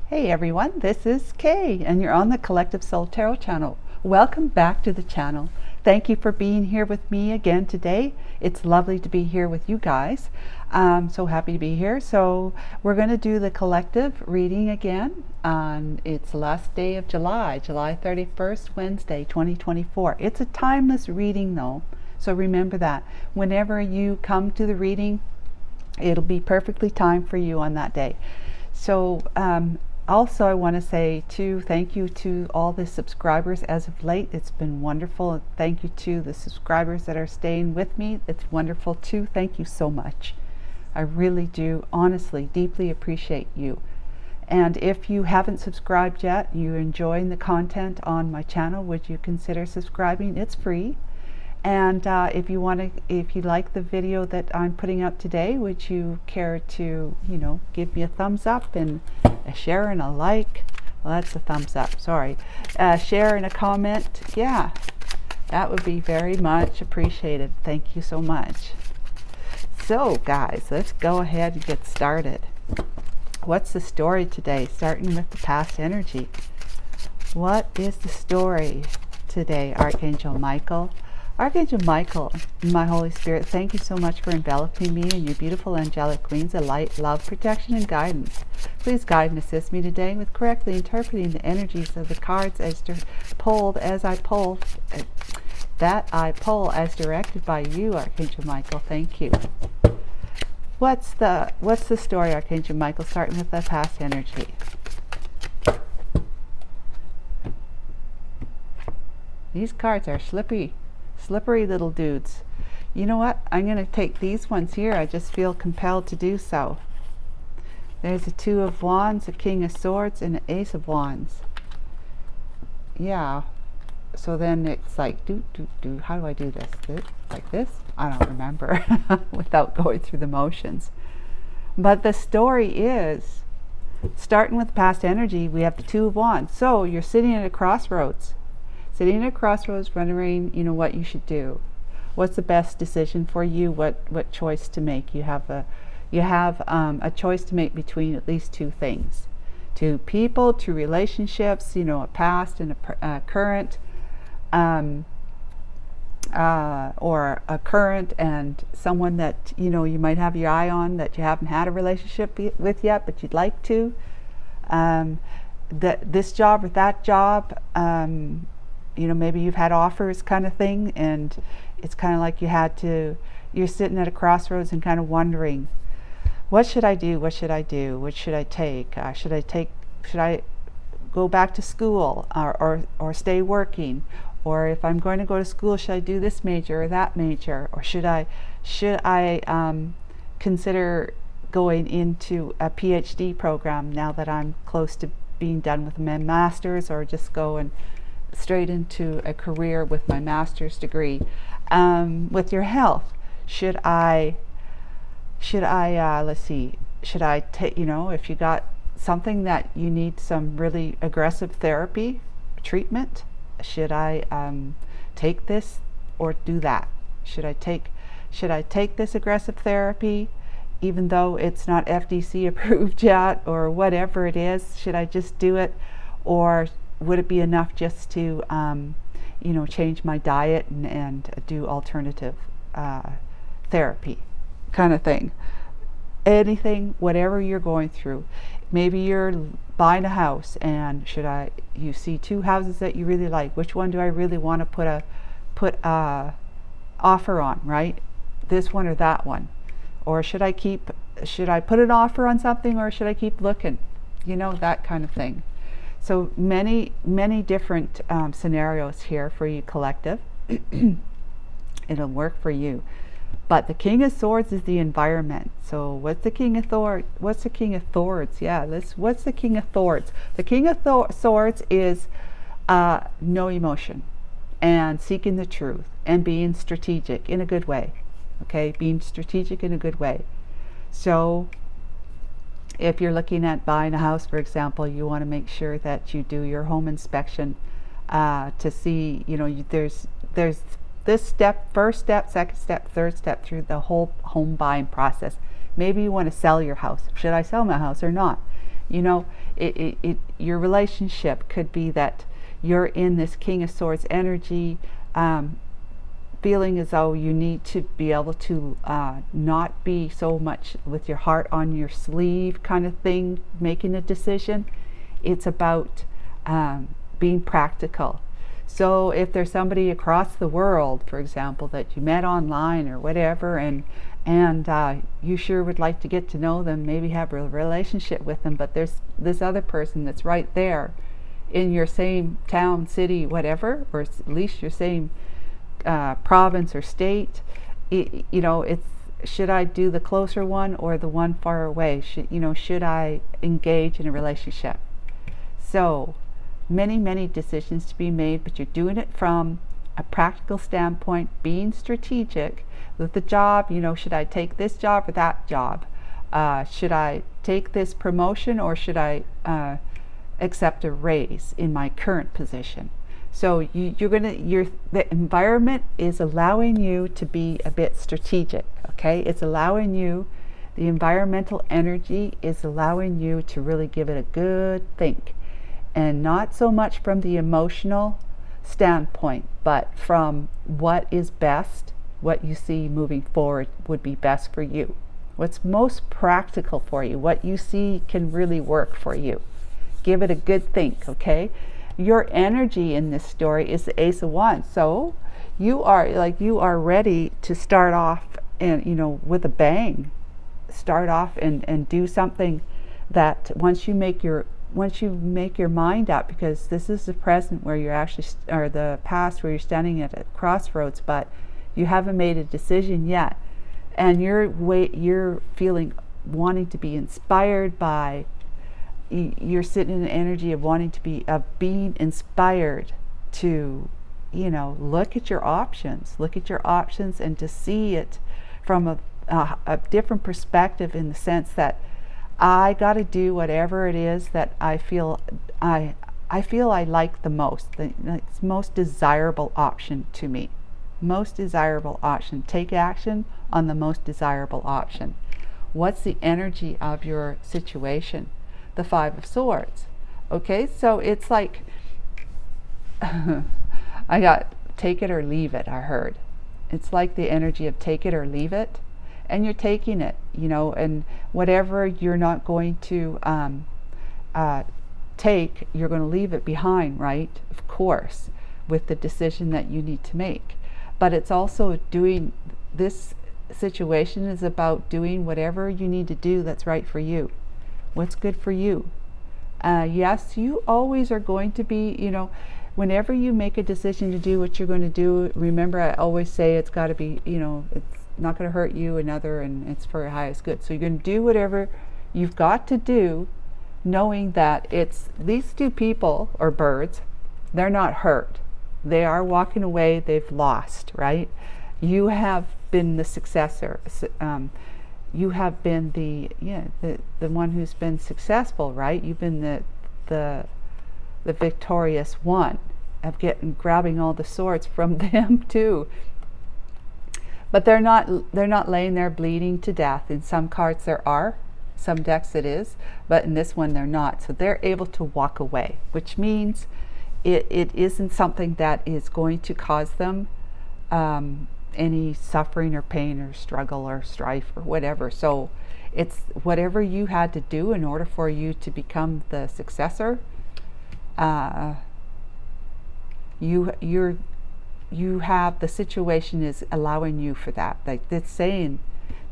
Hey everyone, this is Kay and you're on the Collective Soul Tarot channel. Welcome back to the channel. Thank you for being here with me again today. It's lovely to be here with you guys. I'm so happy to be here. So we're going to do the collective reading again on its last day of July 31st, Wednesday, 2024. It's a timeless reading though, so remember that. Whenever you come to the reading, it'll be perfectly timed for you on that day. So also, I want to say too, thank you to all the subscribers as of late. It's been wonderful. Thank you to the subscribers that are staying with me. It's wonderful too. Thank you so much. I really do, honestly, deeply appreciate you. And if you haven't subscribed yet, you're enjoying the content on my channel, would you consider subscribing? It's free. And if you like the video that I'm putting up today, would you care to, give me a thumbs up and a share and a like? Well, that's a thumbs up, sorry. Share and a comment. Yeah, that would be very much appreciated. Thank you so much. So guys, let's go ahead and get started. What's the story today? Starting with the past energy. What is the story today, Archangel Michael? Archangel Michael, my Holy Spirit, thank you so much for enveloping me in your beautiful angelic wings of light, love, protection, and guidance. Please guide and assist me today with correctly interpreting the energies of the cards as I pull as directed by you, Archangel Michael. Thank you. What's the story, Archangel Michael, starting with the past energy? These cards are slippery little dudes. You know what? I'm going to take these ones here. I just feel compelled to do so. There's a Two of Wands, a King of Swords, and an Ace of Wands. Yeah. So then it's like, how do I do this? Like this? I don't remember without going through the motions. But the story is, starting with past energy, we have the Two of Wands. So you're sitting at a crossroads. Sitting at a crossroads, wondering, what you should do. What's the best decision for you? What choice to make? You have a choice to make between at least two things: two people, two relationships. A past and a current, or a current and someone that you might have your eye on that you haven't had a relationship with yet, but you'd like to. This job or that job. Maybe you've had offers kind of thing, and it's kind of like you're sitting at a crossroads and kind of wondering, what should I do? What should I do? What should I take? Should I go back to school or stay working? Or if I'm going to go to school, should I do this major or that major? Or should I consider going into a PhD program now that I'm close to being done with my master's, or just go and straight into a career with my master's degree? With your health, should I let's see, should I take, if you got something that you need some really aggressive therapy treatment, should I take this or do that? Should I take this aggressive therapy even though it's not FDC approved yet, or whatever it is? Should I just do it, or would it be enough just to change my diet and do alternative therapy kind of thing? Anything, whatever you're going through. Maybe you're buying a house, and you see two houses that you really like. Which one do I really want to put a offer on, right? This one or that one? Or should I put an offer on something, or should I keep looking? That kind of thing. So many different scenarios here for you, collective. It'll work for you. But the King of Swords is the environment. So what's the King of Swords? What's the King of Swords? Yeah, what's the King of Swords? The King of Swords is no emotion, and seeking the truth, and being strategic in a good way. Okay, being strategic in a good way. So if you're looking at buying a house, for example, you want to make sure that you do your home inspection to see, there's this step, first step, second step, third step through the whole home buying process. Maybe you want to sell your house. Should I sell my house or not? your relationship could be that you're in this King of Swords energy, feeling as though you need to be able to not be so much with your heart on your sleeve kind of thing, making a decision. It's about being practical. So if there's somebody across the world, for example, that you met online or whatever, and you sure would like to get to know them, maybe have a relationship with them, but there's this other person that's right there in your same town, city, whatever, or at least your same province or state, you know, it's, should I do the closer one or the one far away? Should I engage in a relationship? So many decisions to be made, but you're doing it from a practical standpoint, being strategic with the job. Should I take this job or that job? Should I take this promotion, or should I accept a raise in my current position? So the environment is allowing you to be a bit strategic, okay? It's allowing you, the environmental energy is allowing you to really give it a good think, and not so much from the emotional standpoint, but from what is best, what you see moving forward would be best for you. What's most practical for you, what you see can really work for you. Give it a good think, okay? Your energy in this story is the Ace of Wands. So you are ready to start off and with a bang. Start off and do something that once you make your mind up, because this is the present where you're actually, or the past where you're standing at a crossroads, but you haven't made a decision yet, and you're feeling wanting to be inspired by, you're sitting in the energy of wanting to be, of being inspired to look at your options and to see it from a different perspective, in the sense that I got to do whatever it is that I feel I like the most. It's most desirable option to me. Most desirable option. Take action on the most desirable option. What's the energy of your situation? The Five of Swords. Okay, so it's like I got take it or leave it, I heard. It's like the energy of take it or leave it. And you're taking it, and whatever you're not going to take, you're going to leave it behind, right? Of course, with the decision that you need to make. But it's also doing, this situation is about doing whatever you need to do that's right for you. What's good for you. Yes, you always are going to be, whenever you make a decision to do what you're going to do, remember I always say it's got to be, it's not going to hurt you, another, and it's for your highest good. So you're going to do whatever you've got to do, knowing that it's these two people, or birds, they're not hurt. They are walking away, they've lost, right? You have been the successor. You have been the one who's been successful, right? You've been the victorious one of grabbing all the swords from them too. But they're not laying there bleeding to death. In some cards there are, some decks it is, but in this one they're not. So they're able to walk away, which means it isn't something that is going to cause them any suffering or pain or struggle or strife or whatever. So it's whatever you had to do in order for you to become the successor. You have, the situation is allowing you for that. Like it's saying,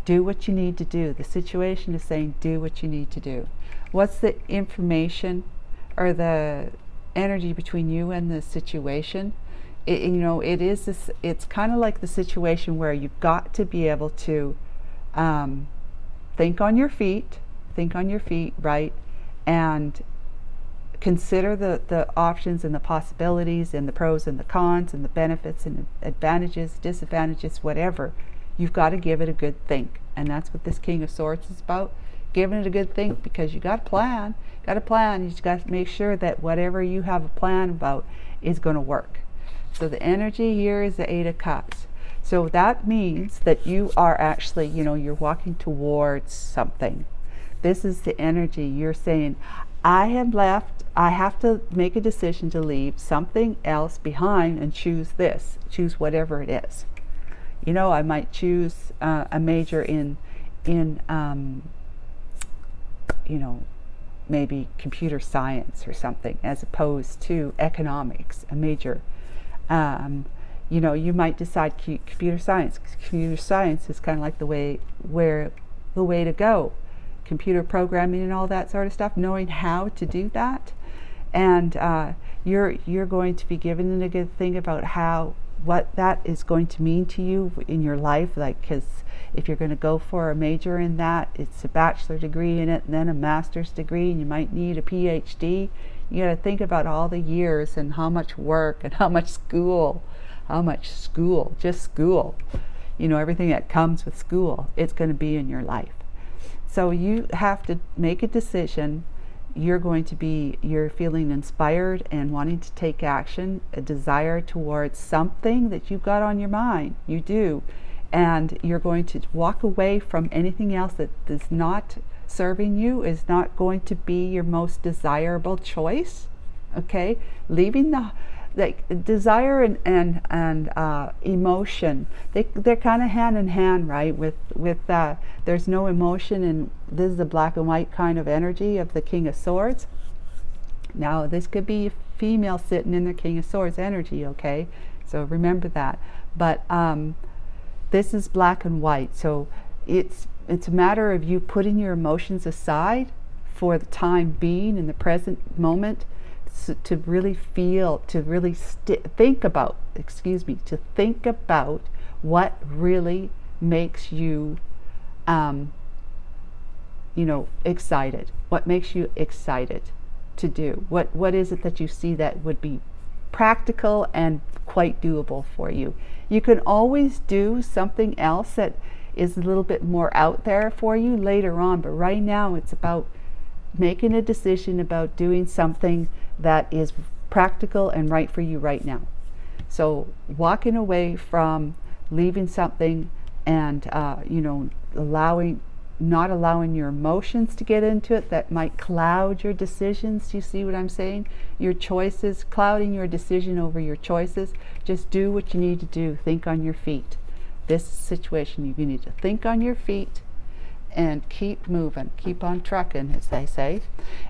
do what you need to do. The situation is saying, do what you need to do. What's the information or the energy between you and the situation? It is this, it's kind of like the situation where you've got to be able to think on your feet, right? And consider the options and the possibilities and the pros and the cons and the benefits and advantages, disadvantages, whatever. You've got to give it a good think. And that's what this King of Swords is about. Giving it a good think, because you got a plan. You just got to make sure that whatever you have a plan about is going to work. So the energy here is the Eight of Cups. So that means that you are actually, you're walking towards something. This is the energy. You're saying, I have to make a decision to leave something else behind and choose whatever it is. You know, I might choose a major in you know, maybe computer science or something, as opposed to economics, a major. You know, you might decide computer science. Computer science is kind of like the way to go. Computer programming and all that sort of stuff, knowing how to do that. And you're going to be given a good thing about what that is going to mean to you in your life. Like, because if you're going to go for a major in that, it's a bachelor degree in it, and then a master's degree, and you might need a PhD. You got to think about all the years and how much work and how much school, just school, you know, everything that comes with school, it's going to be in your life. So you have to make a decision. You're feeling inspired and wanting to take action, a desire towards something that you've got on your mind. You do. And you're going to walk away from anything else that is not serving you, is not going to be your most desirable choice. Okay? Leaving the desire and emotion, they're kind of hand in hand, right? With there's no emotion, and this is the black and white kind of energy of the King of Swords. Now, this could be a female sitting in the King of Swords energy, okay? So remember that. But this is black and white, so it's a matter of you putting your emotions aside for the time being in the present moment, to really feel, to really think about what really makes you you know, excited. What makes you excited to do? What is it that you see that would be practical and quite doable for you? You can always do something else that is a little bit more out there for you later on, but right now it's about making a decision about doing something that is practical and right for you right now. So walking away from leaving something and you know, not allowing your emotions to get into it that might cloud your decisions. Do you see what I'm saying? Your choices, clouding your decision over your choices. Just do what you need to do. Think on your feet. This situation, you need to think on your feet and keep moving, keep on trucking, as they say.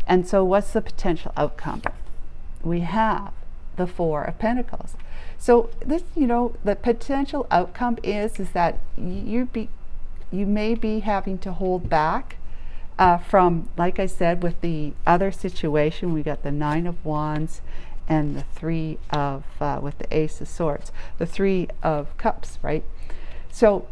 And so what's the potential outcome? We have the Four of Pentacles. So this, you know, the potential outcome is that you may be having to hold back from, like I said, with the other situation, we got the Nine of Wands and the Three of, with the Ace of Swords, the Three of Cups, right? So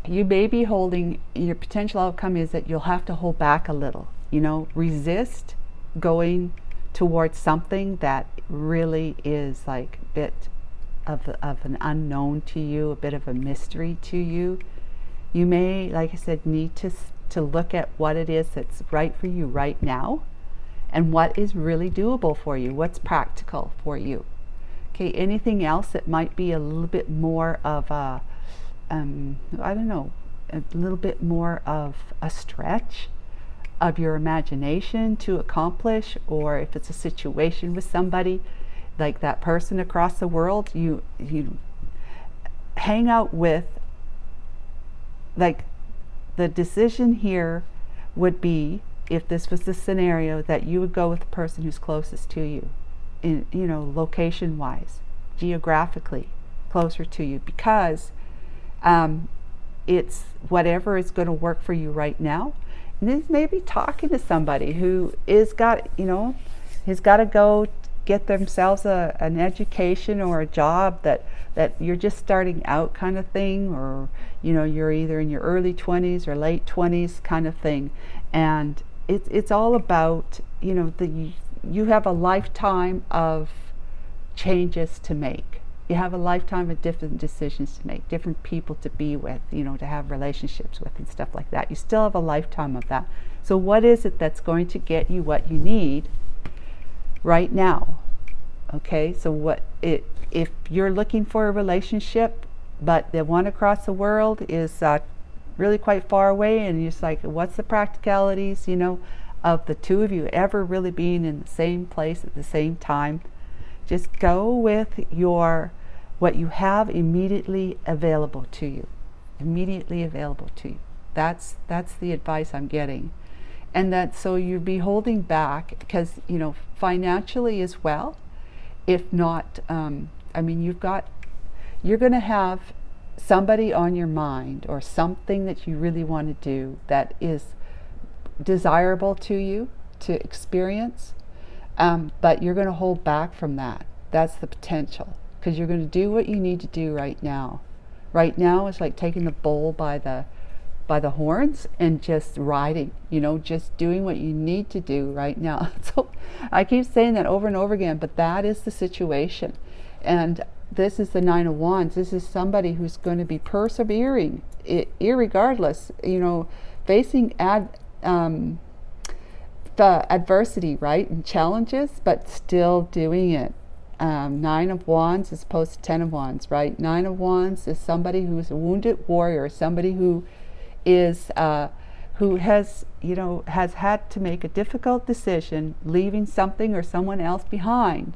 you may be holding, your potential outcome is that you'll have to hold back a little, you know, resist going towards something that really is like a bit of an unknown to you, a bit of a mystery to you. You may, like I said, need to look at what it is that's right for you right now and what is really doable for you, what's practical for you. Okay, anything else that might be a little bit more of a, I don't know, a little bit more of a stretch of your imagination to accomplish, or if it's a situation with somebody, like that person across the world, you hang out with. Like, the decision here would be, if this was the scenario, that you would go with the person who's closest to you, in, you know, location wise, geographically closer to you, because it's whatever is going to work for you right now. And then maybe talking to somebody who is got, you know, has got to go get themselves an education or a job that you're just starting out kind of thing, or, you know, you're either in your early 20s or late 20s kind of thing. And it's all about, you know, you have a lifetime of changes to make. You have a lifetime of different decisions to make, different people to be with, you know, to have relationships with and stuff like that. You still have a lifetime of that. So what is it that's going to get you what you need right now? Okay, so if you're looking for a relationship, but the one across the world is really quite far away, and you're just like, what's the practicalities, you know? of the two of you ever really being in the same place at the same time. Just go with what you have immediately available to you. Immediately available to you. That's the advice I'm getting. And that, so you'll be holding back because, you know, financially as well. If not, I mean, you're going to have somebody on your mind or something that you really want to do that is desirable to you to experience, but you're going to hold back from that. That's the potential, because you're going to do what you need to do right now. Right now it's like taking the bull by the horns and just riding, you know, just doing what you need to do right now. So I keep saying that over and over again, but that is the situation. And this is the Nine of Wands. This is somebody who's going to be persevering, irregardless, you know, facing the adversity, right, and challenges, but still doing it. Nine of Wands as opposed to 10 of Wands, right? Nine of Wands is somebody who is a wounded warrior, somebody who is who has, you know, has had to make a difficult decision, leaving something or someone else behind.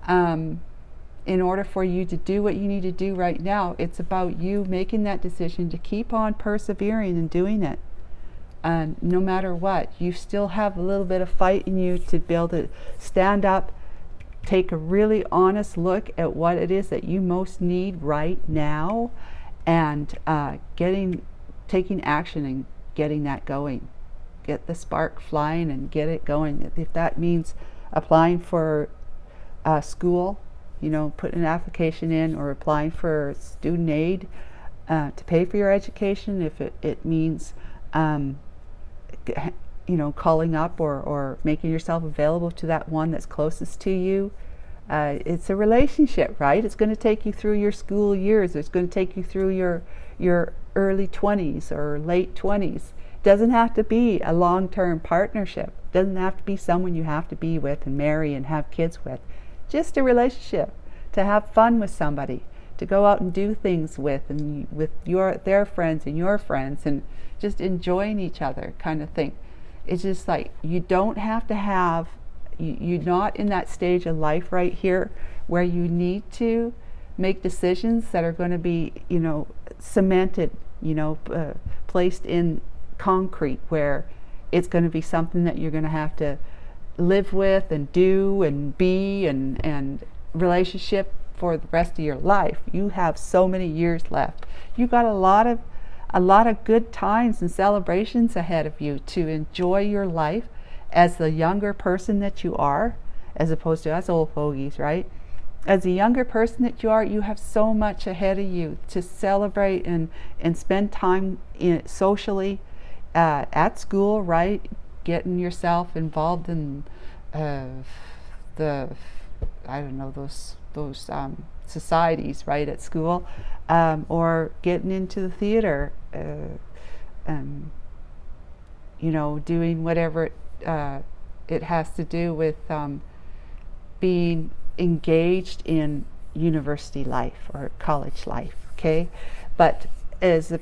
In order for you to do what you need to do right now, it's about you making that decision to keep on persevering and doing it. No matter what, you still have a little bit of fight in you to be able to stand up, take a really honest look at what it is that you most need right now, and taking action and getting that going. Get the spark flying and get it going. If that means applying for school, you know, putting an application in, or applying for student aid to pay for your education. If it means you know, calling up or making yourself available to that one that's closest to you. It's a relationship, right? It's going to take you through your school years. It's going to take you through your early 20s or late 20s. It doesn't have to be a long-term partnership. It doesn't have to be someone you have to be with and marry and have kids with. Just a relationship, to have fun with somebody, to go out and do things with, and with their friends and your friends, and just enjoying each other, kind of thing. It's just like, you don't have to have, you're not in that stage of life right here where you need to make decisions that are going to be, you know, cemented, you know, placed in concrete, where it's going to be something that you're going to have to live with and do and be and relationship for the rest of your life. You have so many years left. You got a lot of good times and celebrations ahead of you to enjoy your life as the younger person that you are, as opposed to us old fogies, right? As a younger person that you are, you have so much ahead of you to celebrate and spend time socially, at school, right? Getting yourself involved in the, I don't know, those societies, right, at school, or getting into the theater, you know, doing whatever it has to do with being engaged in university life or college life, okay? But as a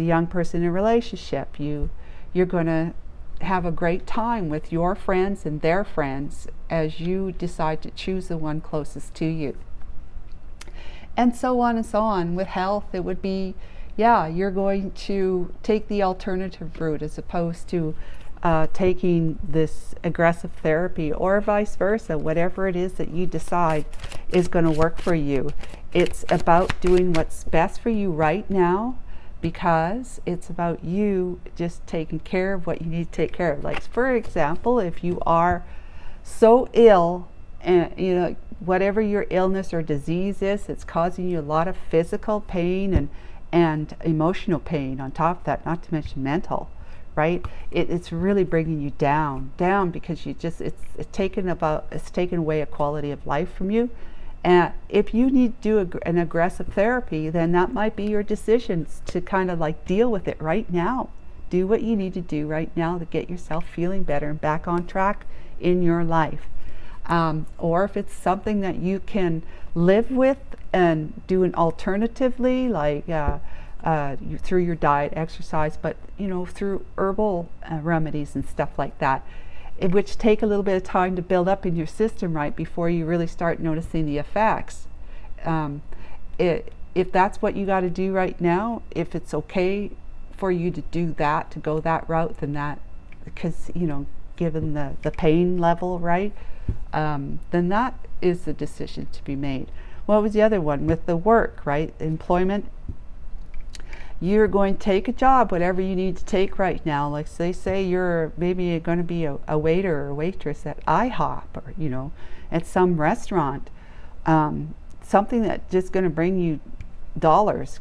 young person in a relationship, you're going to have a great time with your friends and their friends as you decide to choose the one closest to you. And so on and so on. With health, it would be, yeah, you're going to take the alternative route as opposed to taking this aggressive therapy, or vice versa. Whatever it is that you decide is going to work for you. It's about doing what's best for you right now, because it's about you just taking care of what you need to take care of. Like, for example, if you are so ill, and you know, whatever your illness or disease is, it's causing you a lot of physical pain and emotional pain on top of that, not to mention mental, right? It's really bringing you down because you just, it's taken away a quality of life from you. And if you need to do an aggressive therapy, then that might be your decision to kind of like deal with it right now. Do what you need to do right now to get yourself feeling better and back on track in your life. Or if it's something that you can live with and do an alternatively, like through your diet, exercise, but you know, through herbal remedies and stuff like that. which take a little bit of time to build up in your system, right, before you really start noticing the effects. If that's what you got to do right now, if it's okay for you to do that, to go that route, then that, because, you know, given the pain level, right, then that is the decision to be made. What was the other one? With the work, right, employment, you're going to take a job, whatever you need to take right now. Like they say, you're maybe going to be a waiter or a waitress at IHOP, or, you know, at some restaurant, something that's just going to bring you dollars,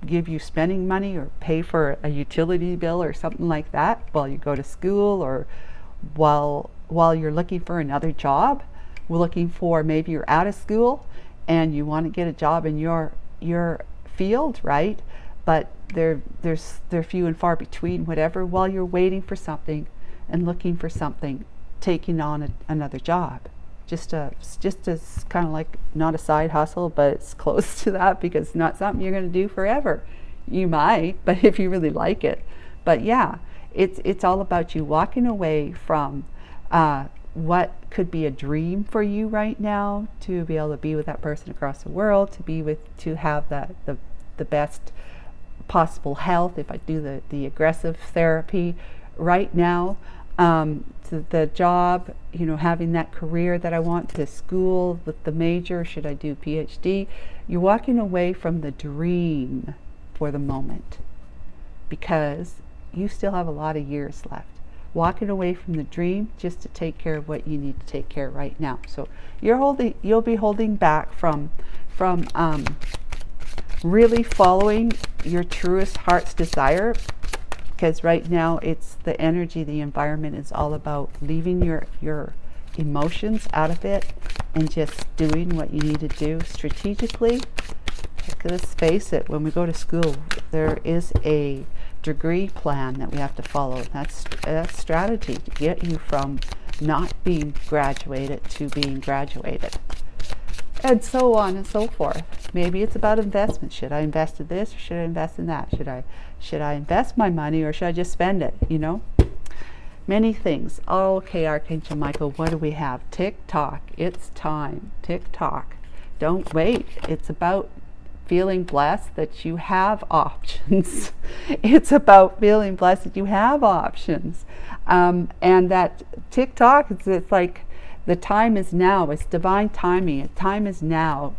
give you spending money, or pay for a utility bill or something like that while you go to school, or while you're looking for another job. We're looking for, maybe you're out of school and you want to get a job in your field, right? But they're few and far between, whatever, while you're waiting for something and looking for something, taking on another job. Just as kind of like, not a side hustle, but it's close to that, because it's not something you're going to do forever. You might, but if you really like it. But yeah, it's all about you walking away from what could be a dream for you right now, to be able to be with that person across the world, to have the best possible health, if I do the aggressive therapy right now, to the job, you know, having that career that I want, to school with the major, should I do PhD. You're walking away from the dream for the moment, because you still have a lot of years left. Walking away from the dream just to take care of what you need to take care of right now. So you'll be holding back from really following your truest heart's desire, because right now it's the energy, the environment is all about leaving your emotions out of it and just doing what you need to do strategically. Let's face it, when we go to school, there is a degree plan that we have to follow. That's strategy to get you from not being graduated to being graduated, and so on and so forth. Maybe it's about investment. Should I invest in this, or should I invest in that? Should I invest my money, or should I just spend it? You know, many things. Okay, Archangel Michael, what do we have? Tick tock. It's time. Tick tock. Don't wait. It's about feeling blessed that you have options. It's about feeling blessed that you have options, and that tick tock. It's like, the time is now. It's divine timing. Time is now.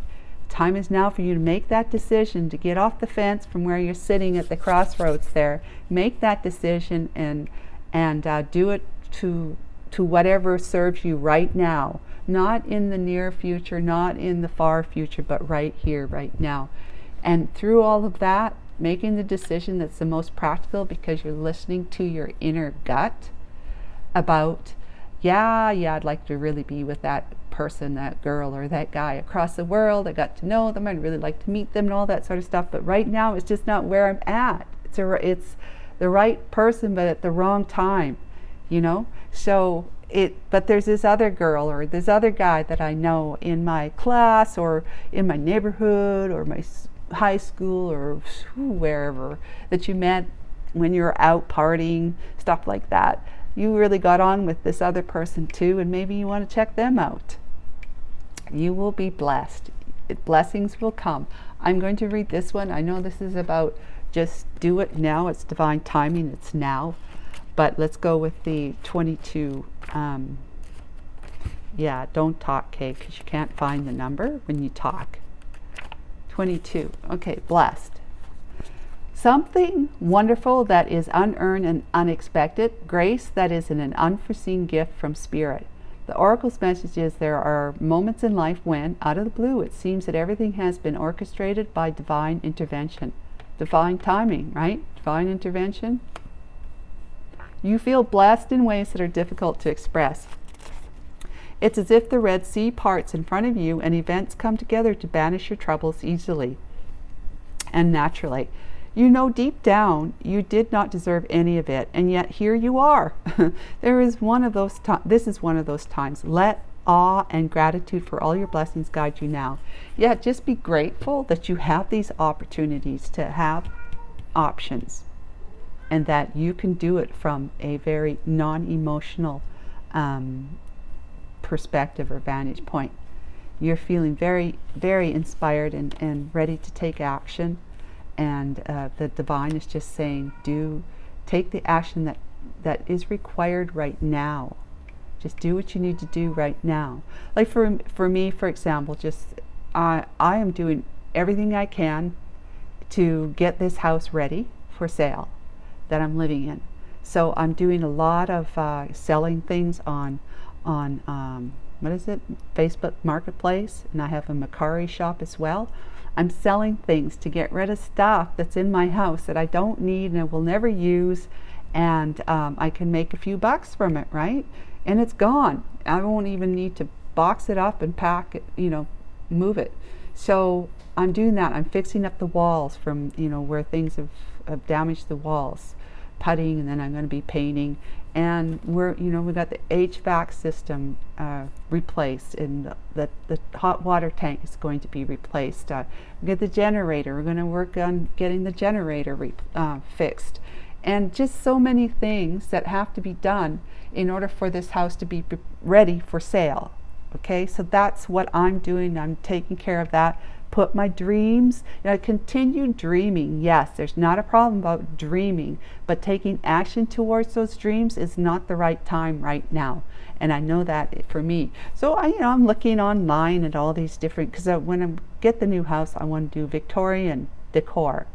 Time is now for you to make that decision, to get off the fence from where you're sitting at the crossroads there. Make that decision and do it to whatever serves you right now. Not in the near future, not in the far future, but right here, right now. And through all of that, making the decision that's the most practical, because you're listening to your inner gut about, yeah, I'd like to really be with that person, that girl or that guy across the world. I got to know them. I'd really like to meet them and all that sort of stuff. But right now, it's just not where I'm at. It's the right person, but at the wrong time, you know? So but there's this other girl or this other guy that I know in my class or in my neighborhood or my high school or wherever, that you met when you were out partying, stuff like that. You really got on with this other person too, and maybe you want to check them out. You will be blessed. Blessings will come. I'm going to read this one. I know this is about just do it now. It's divine timing. It's now. But let's go with the 22. Yeah, don't talk, Kay, because you can't find the number when you talk. 22. Okay, blessed. Something wonderful that is unearned and unexpected. Grace that is an unforeseen gift from Spirit. The Oracle's message is there are moments in life when, out of the blue, it seems that everything has been orchestrated by divine intervention. Divine timing, right? Divine intervention. You feel blessed in ways that are difficult to express. It's as if the Red Sea parts in front of you and events come together to banish your troubles easily and naturally. You know deep down you did not deserve any of it, and yet here you are. This is one of those times. Let awe and gratitude for all your blessings guide you now. Yeah, just be grateful that you have these opportunities to have options, and that you can do it from a very non-emotional perspective or vantage point. You're feeling very, very inspired and ready to take action, and the divine is just saying, take the action that is required right now. Just do what you need to do right now. Like for me, for example, just I am doing everything I can to get this house ready for sale that I'm living in. So I'm doing a lot of selling things on what is it, Facebook Marketplace, and I have a Macari shop as well. I'm selling things to get rid of stuff that's in my house that I don't need and I will never use, and I can make a few bucks from it, right? And it's gone. I won't even need to box it up and pack it, move it. So I'm doing that. I'm fixing up the walls from, where things have damaged the walls, putting, and then I'm going to be painting. And we got the HVAC system replaced, and the hot water tank is going to be replaced. We get the generator. We're going to work on getting the generator fixed. And just so many things that have to be done in order for this house to be ready for sale. Okay, so that's what I'm doing. I'm taking care of that. Put my dreams, continue dreaming. Yes, there's not a problem about dreaming, but taking action towards those dreams is not the right time right now. And I know that for me. So I'm looking online at all these different, because when I get the new house, I want to do Victorian decor,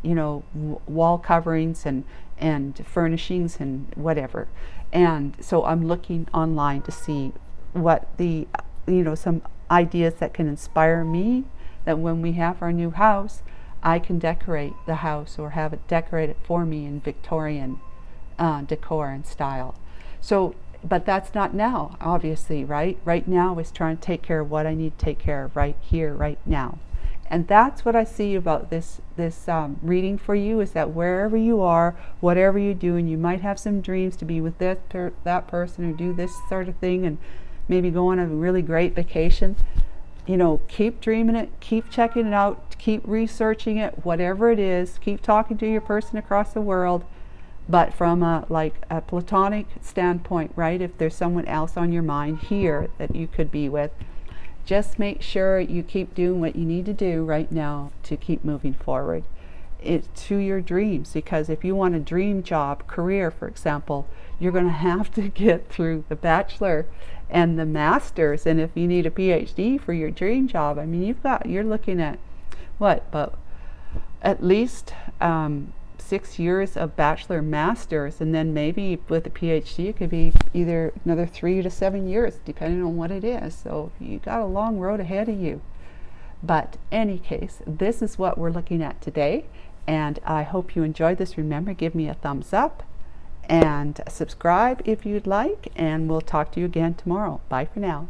wall coverings and furnishings and whatever. And so I'm looking online to see what the, some ideas that can inspire me, that when we have our new house, I can decorate the house or have it decorated for me in Victorian decor and style. So, but that's not now, obviously, right? Right now is trying to take care of what I need to take care of right here, right now. And that's what I see about this reading for you, is that wherever you are, whatever you're doing, you might have some dreams to be with that person or do this sort of thing, and maybe go on a really great vacation. Keep dreaming it, keep checking it out, keep researching it, whatever it is, keep talking to your person across the world, but from a platonic standpoint, right? If there's someone else on your mind here that you could be with, just make sure you keep doing what you need to do right now to keep moving forward to your dreams. Because if you want a dream job, career, for example, you're going to have to get through the bachelor and the master's. And if you need a PhD for your dream job, you're looking at but at least 6 years of bachelor, master's, and then maybe with a PhD it could be either another 3 to 7 years, depending on what it is. So you got a long road ahead of you. But any case, this is what we're looking at today, and I hope you enjoyed this. Remember, give me a thumbs up and subscribe if you'd like, and we'll talk to you again tomorrow. Bye for now.